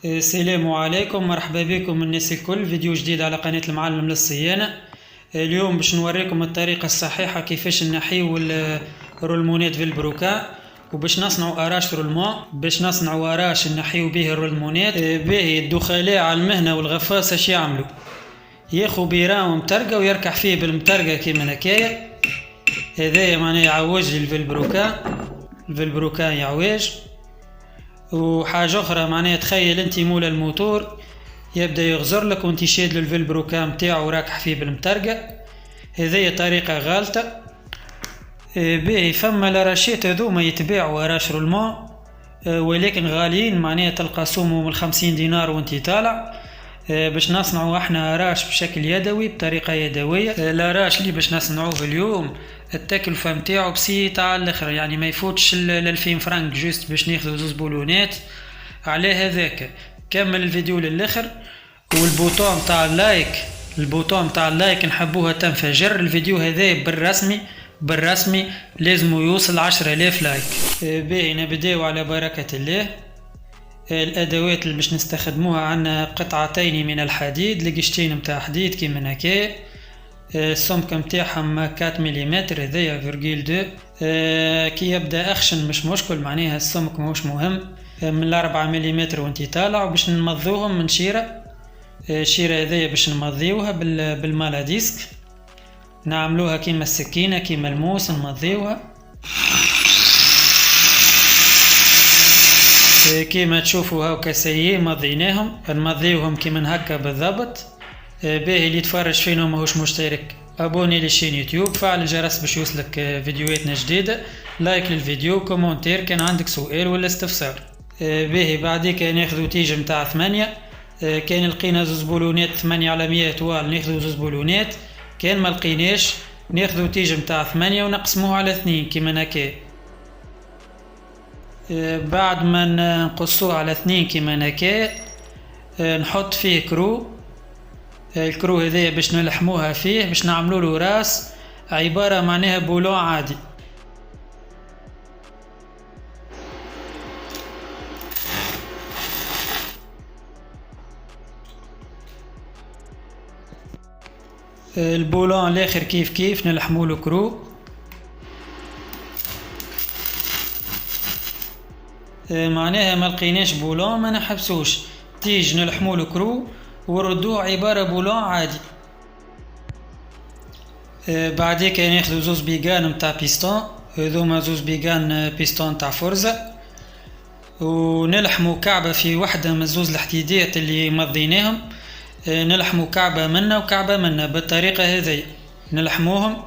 السلام عليكم، مرحبا بكم الناس الكل. فيديو جديد على قناة المعلم للصيانة. اليوم باش نوريكم الطريقة الصحيحة كيفاش نحيو الرولمونات في البروكا، وباش نصنعوا اراش رولمون، باش نصنعوا اراش نحيو به الرولمونات. باهي الدخلاء على المهنة والغفاصة اش يعملوا؟ ياخو بيرام مطرقة ويركح فيه بالمطرقة كيما هكايا. هذايا معناه يعوج لي الفلبروكا يعوج. وحاجة أخرى معناها تخيل أنت مول الموتور يبدأ يغزر لك وانت شاد الفلبروكا متاعو راكح فيه بالمطرقة. هذه طريقة غالطة. باهي فما لاراشات هذوما يتباعوا اراش رولمون ولكن غاليين، معناها تلقى سومهم 50 دينار وانت طالع. باش نصنعوا احنا اراش بشكل يدوي بطريقة يدوية. الاراش اللي باش نصنعوه اليوم التكلفة متاعو بسيطة على الاخر، يعني ما يفوتش 2000 فرنك جوست باش ناخذوا زوز بولونات. على هذاك كمل الفيديو للاخر، والبوطون تاع اللايك نحبوها تنفجر. الفيديو هذا بالرسمي لازم يوصل 10,000 لايك. باهي نبداو على بركة الله. الادوات اللي باش نستخدموها عنا قطعتين من الحديد، لقشتين متاع حديد كيما هكا. السمك متاعهم 4 ملم، هذايا فيرجيل 2. كي يبدا اخشن مش مشكل، معناها السمك مش مهم. من 4 ملم وانت طالع. وباش نمضوهم من شيرة هذايا باش نمضيوها بالمالا ديسك، نعملوها كيما السكينة كيما الموس نمضيوها كيما تشوفوا. هاو كسيي مضيناهم، نمضيوهم كيما هكا بالضبط. باهي اللي تفرج فينا ماهوش مشترك ابوني للشين يوتيوب، فعل الجرس باش يوصلك فيديوهاتنا جديدة، لايك للفيديو، كومنتير كان عندك سؤال ولا استفسار. باهي بعديك ناخذوا تيج متاع 8. كان لقينا زوز بولونات 8 على 100 طوال ناخذوا زوز بولونات، كان ما لقيناش ناخذوا تيج متاع 8 ونقسموه على 2 كيما هكا. بعد ما نقصوه على 2 كيما هكا نحط فيه كرو. الكرو هذايا باش نلحموها فيه باش نعملوا له راس، عبارة معناها بولون عادي. البولون الاخر كيف نلحموا له كرو. معناها ما لقيناش بولون ما نحبسوش، تيج نلحموا له كرو وردوه عبارة بولون عادي. بعديك ناخذوا زوز بيغان متاع بيستون، هذوما زوز بيغان بيستون تاع فرزة، ونلحموا كعبة في وحدة من زوز الحديدات اللي مضيناهم. نلحموا كعبة منا وكعبة منا بالطريقة هذه، نلحموهم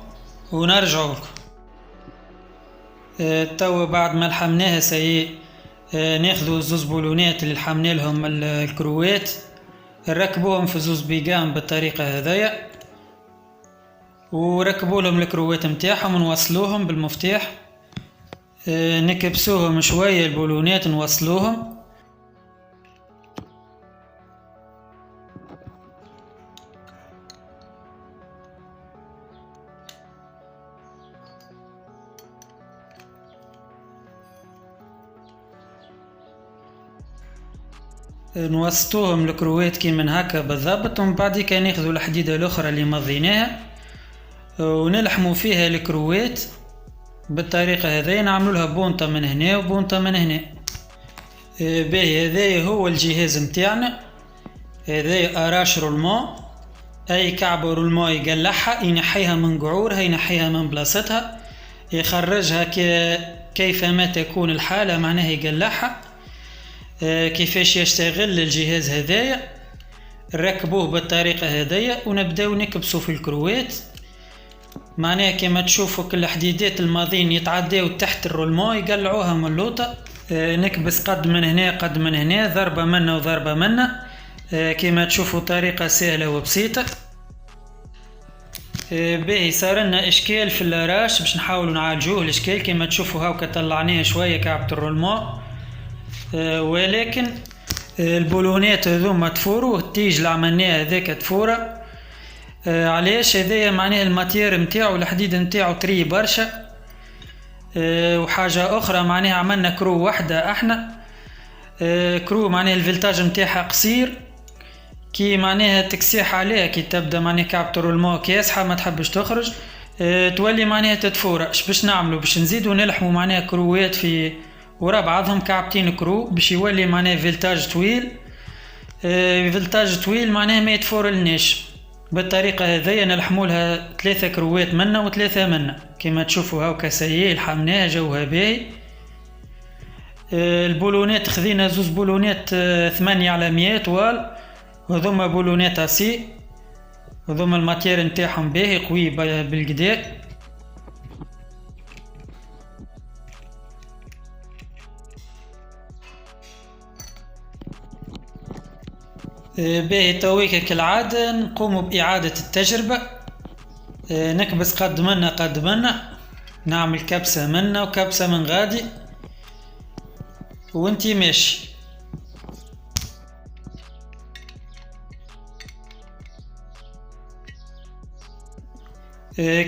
ونرجعوا لكم. توا بعد ما لحمناها سيء ناخذوا زوز بولونات اللي لحمنا لهم الكروات، نركبوهم في زوز بيغان بالطريقة هذيا، وركبوا لهم الكروات متاعهم ونوصلوهم بالمفتاح. نكبسوهم شوية البولونات نوصلوهم. نوسطوهم الكروات كيما هكا بالضبط، ومن بعد كان ناخذوا الحديدة الاخرى اللي مضيناها ونلحموا فيها الكروات بالطريقة هذه. نعملوا لها بونطة من هنا وبونطة من هنا. باهي هذا هو الجهاز متاعنا. هذا اراش رولمون، اي كعبة رولمون يقلعها ينحيها من قعورها، ينحيها من بلاصتها، يخرجها كيفما تكون الحالة، معناها يقلعها. كيفاش يشتغل الجهاز هذايا؟ نركبوه بالطريقة هذايا ونبداو نكبسو في الكروات. معناها كما تشوفوا كل حديدات الماضين يتعداو تحت الرولمون يقلعوها من اللوطة. نكبس قد من هنا ضربة منا وضربة منا. كما تشوفوا طريقة سهلة وبسيطة. باهي صار لنا اشكال في الاراش باش نحاولوا نعالجوه. الاشكال كما تشوفوا هاو طلعناه شوية كعبة الرولمون، ولكن البولونات هذوما تفوروا، التيج اللي عملناه هذاك تفورة. علاش هذايا معناها الماتير نتاعو الحديد نتاعو طري برشا. وحاجة أخرى معناها عملنا كرو واحدة احنا، كرو معناها الفولتاج نتاعها قصير، كي معناها تكسيح عليها كي تبدا معناها كابتر الماء كاسحة ما تحبش تخرج، تولي معناها تتفورق. اش باش نعملو؟ باش نزيدو نلحمو معناها كروات في ورا بعضهم كعبتين كرو باش يولي معناها فولتاج طويل. فولتاج طويل معناها ما يتفورلناش. بالطريقة هذيا نلحمو لها 3 كروات منا و3 منا كما تشوفوا هاوكا سيئ لحمناها جوها باهي. البولونات خذينا 2 بولونات 8 على 100 وال، وهذوما بولونات اسي، وهذوما الماتير نتاعهم باهي قوي بالقدا. باهي تويك كالعادة نقوم بإعادة التجربة. نكبس قد منا نعمل كبسة منا وكبسة من غادي وانتي ماشي.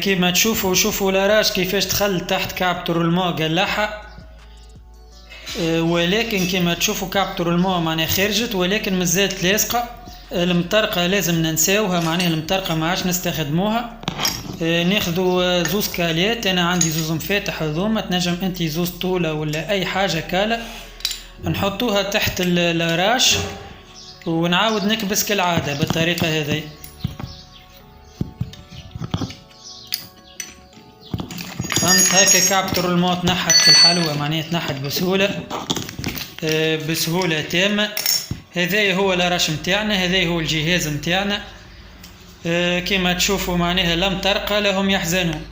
كيما شوفوا لاراج كيفاش دخل تحت كابتور الماء قلعها، ولكن كما تشوفوا كابتور الماء معناها خرجت ولكن مازالت لاصقه. المطرقه لازم ننساوها، معناها المطرقه ما عادش نستخدموها. ناخذوا 2 كاليات، انا عندي 2 مفاتح هذوما، تنجم انت 2 طوله ولا اي حاجه كاله، نحطوها تحت اللاراج ونعاود نكبس كالعاده بالطريقه هذه. فهمت؟ هكا كابتور الماء تنحت في الحلوة، معناها تنحت بسهولة تامة. هذا هو لاراش متاعنا، هذا هو الجهاز متاعنا. كما تشوفوا معناها لم ترقى لهم يحزنون.